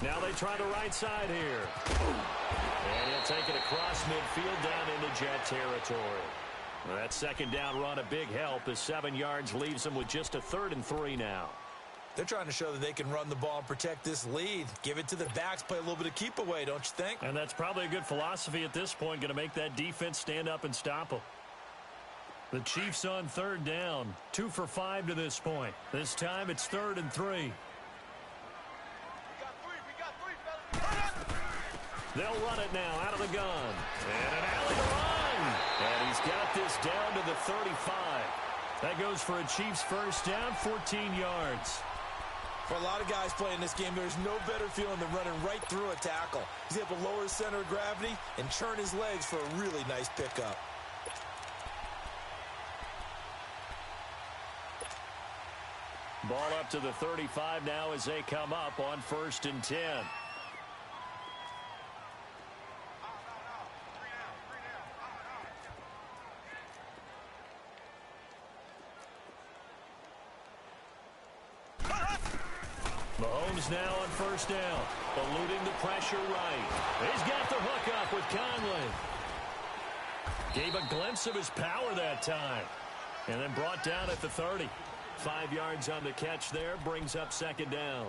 Now they try the right side here. And he'll take it across midfield down into Jet territory. Well, that 2nd down run a big help as 7 yards leaves them with just a 3rd and 3 now. They're trying to show that they can run the ball and protect this lead. Give it to the backs, play a little bit of keep away, don't you think? And that's probably a good philosophy at this point, going to make that defense stand up and stop them. The Chiefs on 3rd down, 2 for 5 to this point. This time it's 3rd and 3. They'll run it now out of the gun. And an alley to run. And he's got this down to the 35. That goes for a Chiefs first down, 14 yards. For a lot of guys playing this game, there's no better feeling than running right through a tackle. He's able to lower his center of gravity and churn his legs for a really nice pickup. Ball up to the 35 now as they come up on 1st and 10. Mahomes now on 1st down, eluding the pressure right. He's got the hook up with Conley. Gave a glimpse of his power that time. And then brought down at the 30. 5 yards on the catch there, brings up 2nd down.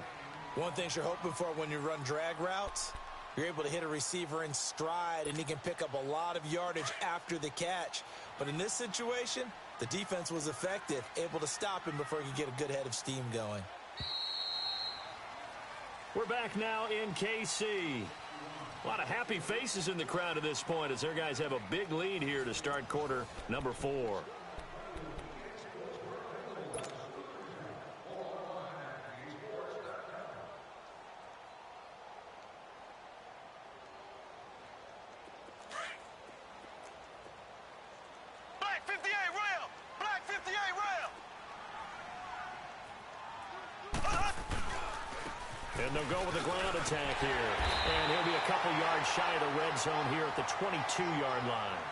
One thing you're hoping for when you run drag routes, you're able to hit a receiver in stride, and he can pick up a lot of yardage after the catch. But in this situation, the defense was effective, able to stop him before he could get a good head of steam going. We're back now in KC. A lot of happy faces in the crowd at this point as their guys have a big lead here to start quarter number 4. Black 58 rail! Black 58 rail! And they'll go with a ground attack here. And he'll be a couple yards shy of the red zone here at the 22-yard line.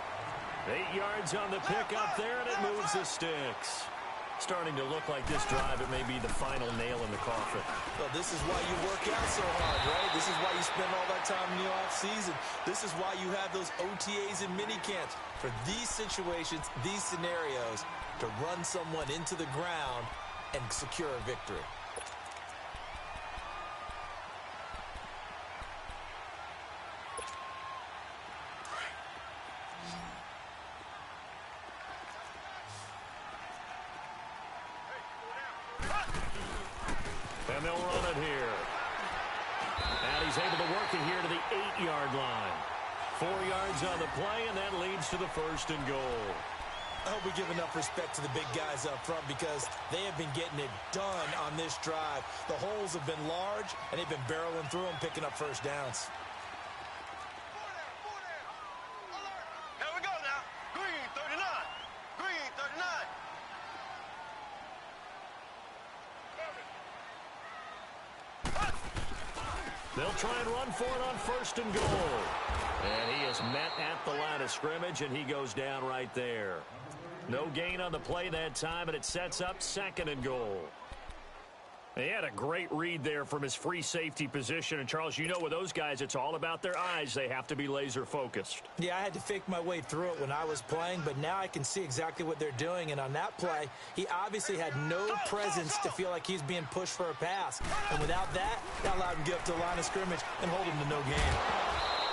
8 yards on the pickup there, and it moves the sticks. Starting to look like this drive, it may be the final nail in the coffin. Well, this is why you work out so hard, right? This is why you spend all that time in the offseason. This is why you have those OTAs and mini camps. For these situations, these scenarios, to run someone into the ground and secure a victory. And they'll run it here. And he's able to work it here to the 8-yard line. 4 yards on the play, and that leads to the 1st and goal. I hope we give enough respect to the big guys up front because they have been getting it done on this drive. The holes have been large, and they've been barreling through them, picking up first downs. Here we go now. Green 39. Green 39. They'll try and run for it on 1st and goal. And he is met at the line of scrimmage, and he goes down right there. No gain on the play that time, and it sets up 2nd and goal. He had a great read there from his free safety position. And, Charles, you know with those guys, it's all about their eyes. They have to be laser-focused. Yeah, I had to fake my way through it when I was playing, but now I can see exactly what they're doing. And on that play, he obviously had no presence to feel like he's being pushed for a pass. And without that, that allowed him to get up to the line of scrimmage and hold him to no gain.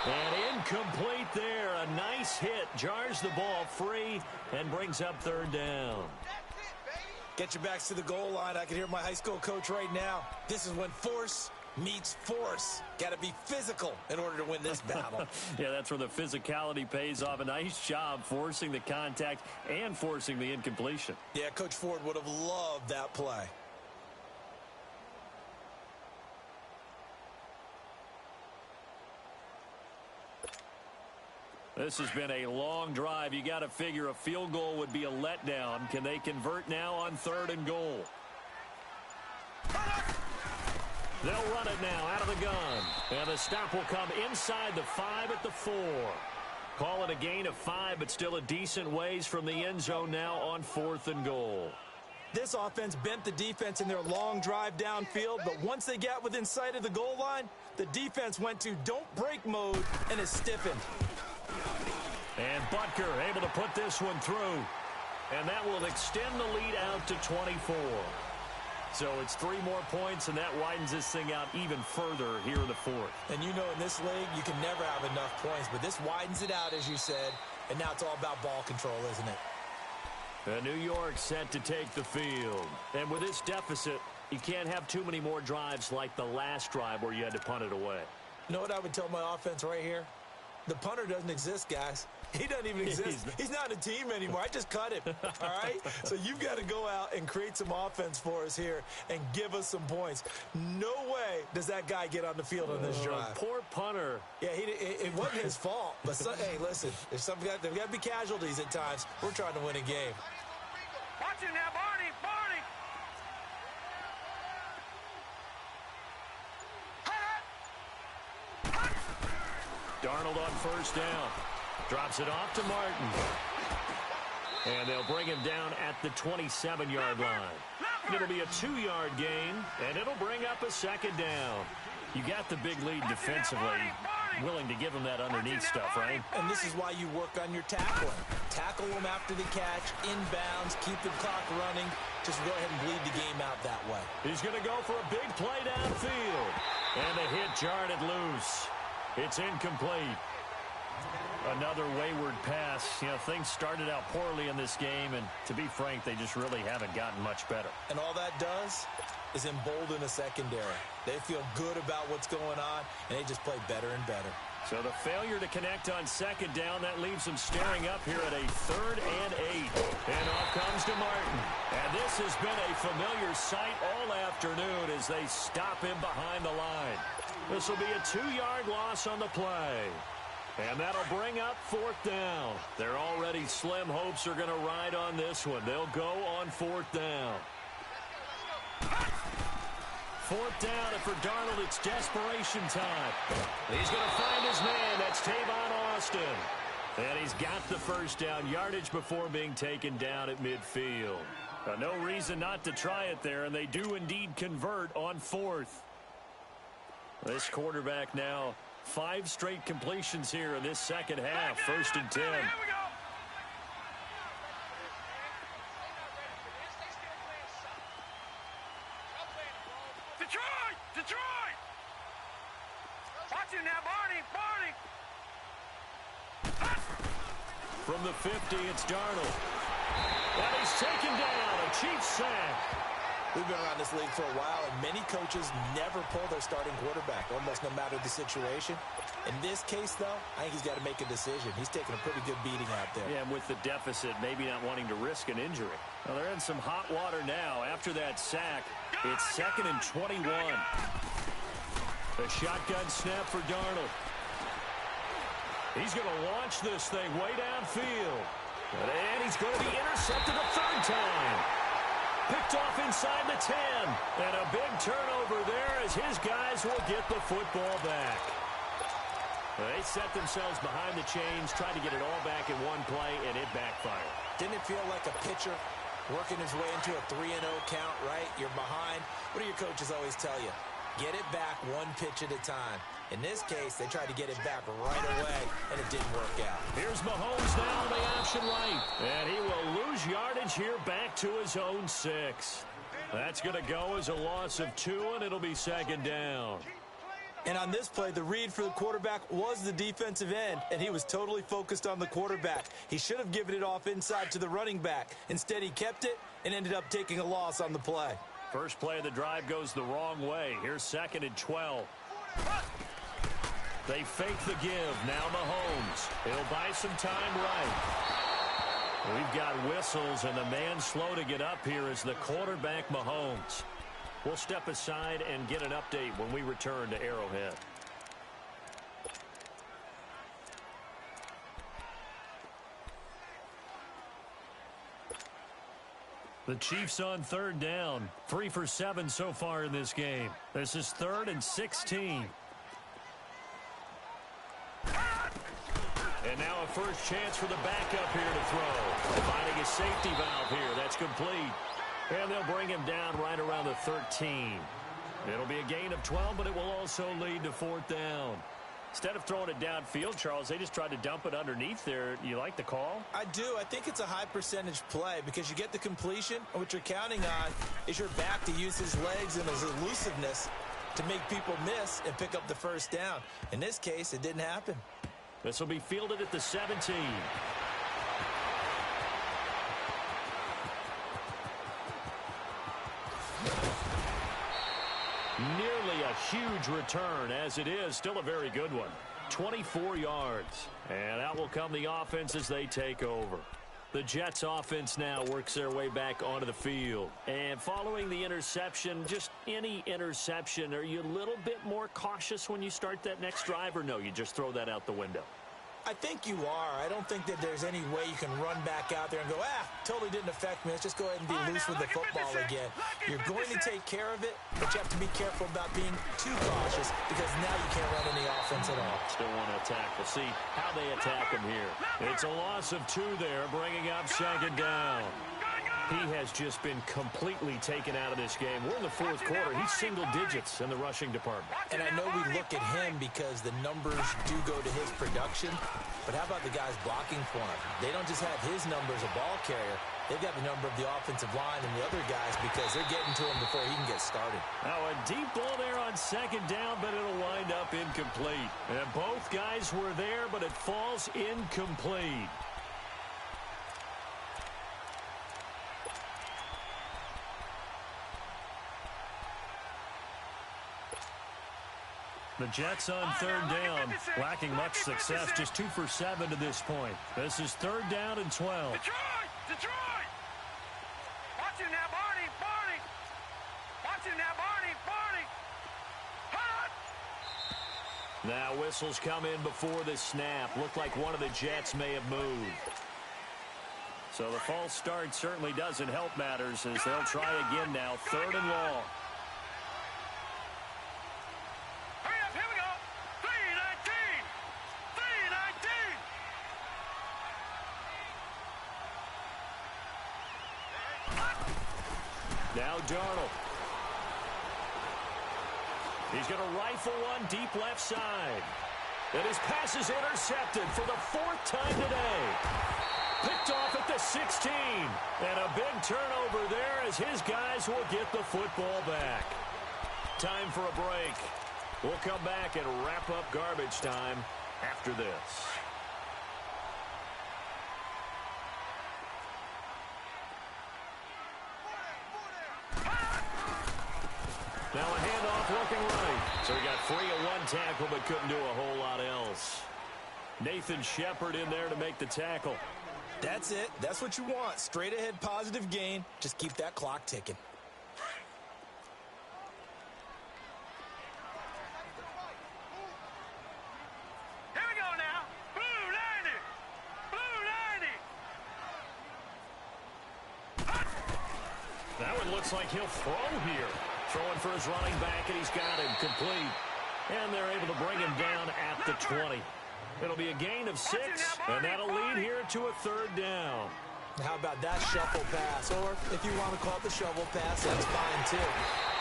And incomplete there. a nice hit, jars the ball free, and brings up third down. Get your backs to the goal line. I can hear my high school coach right now. This is when force meets force. Got to be physical in order to win this battle. Yeah, that's where the physicality pays off. A nice job forcing the contact and forcing the incompletion. Yeah, Coach Ford would have loved that play. This has been a long drive. You got to figure a field goal would be a letdown. Can they convert now on 3rd and goal? They'll run it now out of the gun. And the stop will come inside the 5 at the 4. Call it a gain of 5, but still a decent ways from the end zone now on 4th and goal. This offense bent the defense in their long drive downfield, but once they got within sight of the goal line, the defense went to don't break mode and is stiffened. And Butker able to put this one through. And that will extend the lead out to 24. So it's 3 more points, and that widens this thing out even further here in the 4th. And you know in this league, you can never have enough points, but this widens it out, as you said, and now it's all about ball control, isn't it? New York set to take the field. And with this deficit, you can't have too many more drives like the last drive where you had to punt it away. You know what I would tell my offense right here? The punter doesn't exist, guys. He doesn't even exist. He's not a team anymore. I just cut him, all right? So you've got to go out and create some offense for us here and give us some points. No way does that guy get on the field on this drive. Poor punter. Yeah, it wasn't his fault. But, hey, listen, there's got to be casualties at times. We're trying to win a game. Watch it now, Barney! Barney! Darnold on 1st down. Drops it off to Martin. And they'll bring him down at the 27-yard line. It'll be a 2-yard gain, and it'll bring up a 2nd down. You got the big lead defensively. Willing to give him that underneath stuff, right? And this is why you work on your tackling. Tackle them after the catch, inbounds, keep the clock running. Just go ahead and bleed the game out that way. He's going to go for a big play downfield. And the hit jarred it loose. It's incomplete. Another wayward pass. You know, things started out poorly in this game, and to be frank, they just really haven't gotten much better. And all that does is embolden a secondary. They feel good about what's going on, and they just play better and better. So the failure to connect on 2nd down, that leaves them staring up here at a 3rd and 8. And off comes to Martin. And this has been a familiar sight all afternoon as they stop him behind the line. This will be a 2-yard loss on the play. And that'll bring up 4th down. Their already slim hopes are going to ride on this one. They'll go on 4th down. 4th down, and for Darnold, it's desperation time. He's going to find his man. That's Tavon Austin. And he's got the 1st down, yardage before being taken down at midfield. No reason not to try it there, and they do indeed convert on 4th. This quarterback now, 5 straight completions here in this 2nd half. 1st and 10. Here we go. Detroit! Detroit! Watch it now, Barney! Barney! From the 50, it's Darnold. And he's taken down. A cheap sack. We've been around this league for a while, and many coaches never pull their starting quarterback, almost no matter the situation. In this case, though, I think he's got to make a decision. He's taking a pretty good beating out there. Yeah, and with the deficit, maybe not wanting to risk an injury. Well, they're in some hot water now. After that sack, it's 2nd and 21. The shotgun snap for Darnold. He's going to launch this thing way downfield. And he's going to be intercepted a 3rd time. Picked off inside the 10. And a big turnover there as his guys will get the football back. They set themselves behind the chains, tried to get it all back in one play, and it backfired. Didn't it feel like a pitcher working his way into a 3-0 count, right? You're behind. What do your coaches always tell you? Get it back one pitch at a time. In this case, they tried to get it back right away, and it didn't work out. Here's Mahomes now on the option right. And he will lose yardage here back to his own 6. That's going to go as a loss of 2, and it'll be 2nd down. And on this play, the read for the quarterback was the defensive end, and he was totally focused on the quarterback. He should have given it off inside to the running back. Instead, he kept it and ended up taking a loss on the play. First play of the drive goes the wrong way. Here's 2nd and 12. They fake the give. Now Mahomes. He'll buy some time right. We've got whistles, and the man slow to get up here is the quarterback, Mahomes. We'll step aside and get an update when we return to Arrowhead. The Chiefs on 3rd down. 3 for 7 so far in this game. This is 3rd and 16. And now a first chance for the backup here to throw. Finding a safety valve here. That's complete. And they'll bring him down right around the 13. It'll be a gain of 12, but it will also lead to 4th down. Instead of throwing it downfield, Charles, they just tried to dump it underneath there. You like the call? I do. I think it's a high percentage play because you get the completion, and what you're counting on is your back to use his legs and his elusiveness to make people miss and pick up the first down. In this case, it didn't happen. This will be fielded at the 17. Nearly a huge return, as it is still a very good one. 24 yards. And out will come the offense as they take over. The Jets offense now works their way back onto the field. And following the interception, just any interception, are you a little bit more cautious when you start that next drive, or no, you just throw that out the window? I think you are. I don't think that there's any way you can run back out there and go, totally didn't affect me. Let's just go ahead and be loose with the football again. You're going to take care of it, but you have to be careful about being too cautious because now you can't run any offense at all. Still want to attack. We'll see how they attack him here. It's a loss of 2 there, bringing up 2nd down. He has just been completely taken out of this game. We're in the 4th quarter. He's single digits in the rushing department. And I know we look at him because the numbers do go to his production, but how about the guys blocking for him? They don't just have his number as a ball carrier. They've got the number of the offensive line and the other guys because they're getting to him before he can get started. Now a deep ball there on 2nd down, but it'll wind up incomplete. And both guys were there, but it falls incomplete. The Jets on 3rd down, lacking much success, just 2 for 7 to this point. This is 3rd down and 12. Detroit! Watch him now, Barney! Watch him now, Barney! Hot! Now whistles come in before the snap. Looked like one of the Jets may have moved. So the false start certainly doesn't help matters as they'll try again now, 3rd and long. Now Darnold. He's going to rifle one deep left side. And his pass is intercepted for the 4th time today. Picked off at the 16. And a big turnover there as his guys will get the football back. Time for a break. We'll come back and wrap up garbage time after this. Now a handoff looking right. So he got free of one tackle but couldn't do a whole lot else. Nathan Shepard in there to make the tackle. That's it. That's what you want. Straight ahead positive gain. Just keep that clock ticking. Here we go now. Blue 90. That one looks like he'll throw here. Throwing for his running back, and he's got him complete. And they're able to bring him down at the 20. It'll be a gain of 6, and that'll lead here to a 3rd down. How about that shuffle pass? Or if you want to call it the shovel pass, that's fine too.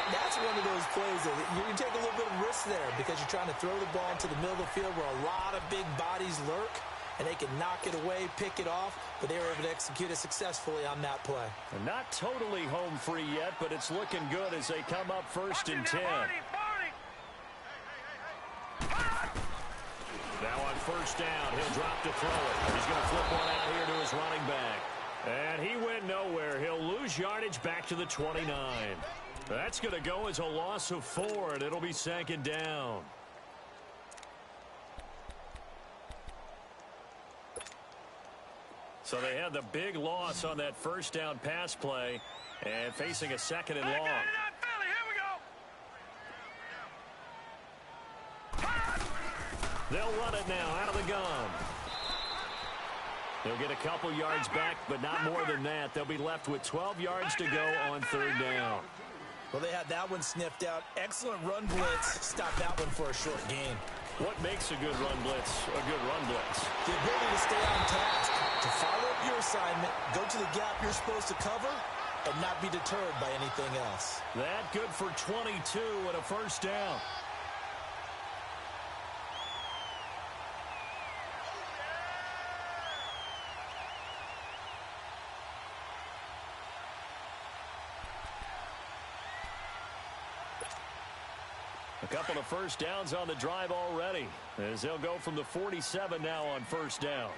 That's one of those plays that you can take a little bit of risk there because you're trying to throw the ball into the middle of the field where a lot of big bodies lurk, and they can knock it away, pick it off, but they were able to execute it successfully on that play. And not totally home free yet, but it's looking good as they come up 1st and 10. first down. He'll drop to throw it. He's going to flip one out here to his running back. And he went nowhere. He'll lose yardage back to the 29. That's going to go as a loss of 4, and it'll be second down. So they had the big loss on that first down pass play and facing a second and long. They'll run it now out of the gun. They'll get a couple yards back, but not more than that. They'll be left with 12 yards to go on third down. Well, they had that one sniffed out. Excellent run blitz. Stop that one for a short gain. What makes a good run blitz a good run blitz? The ability to stay on task, to follow up your assignment, go to the gap you're supposed to cover, and not be deterred by anything else. That good for 22 and a first down. A couple of first downs on the drive already, as they'll go from the 47 now on first down.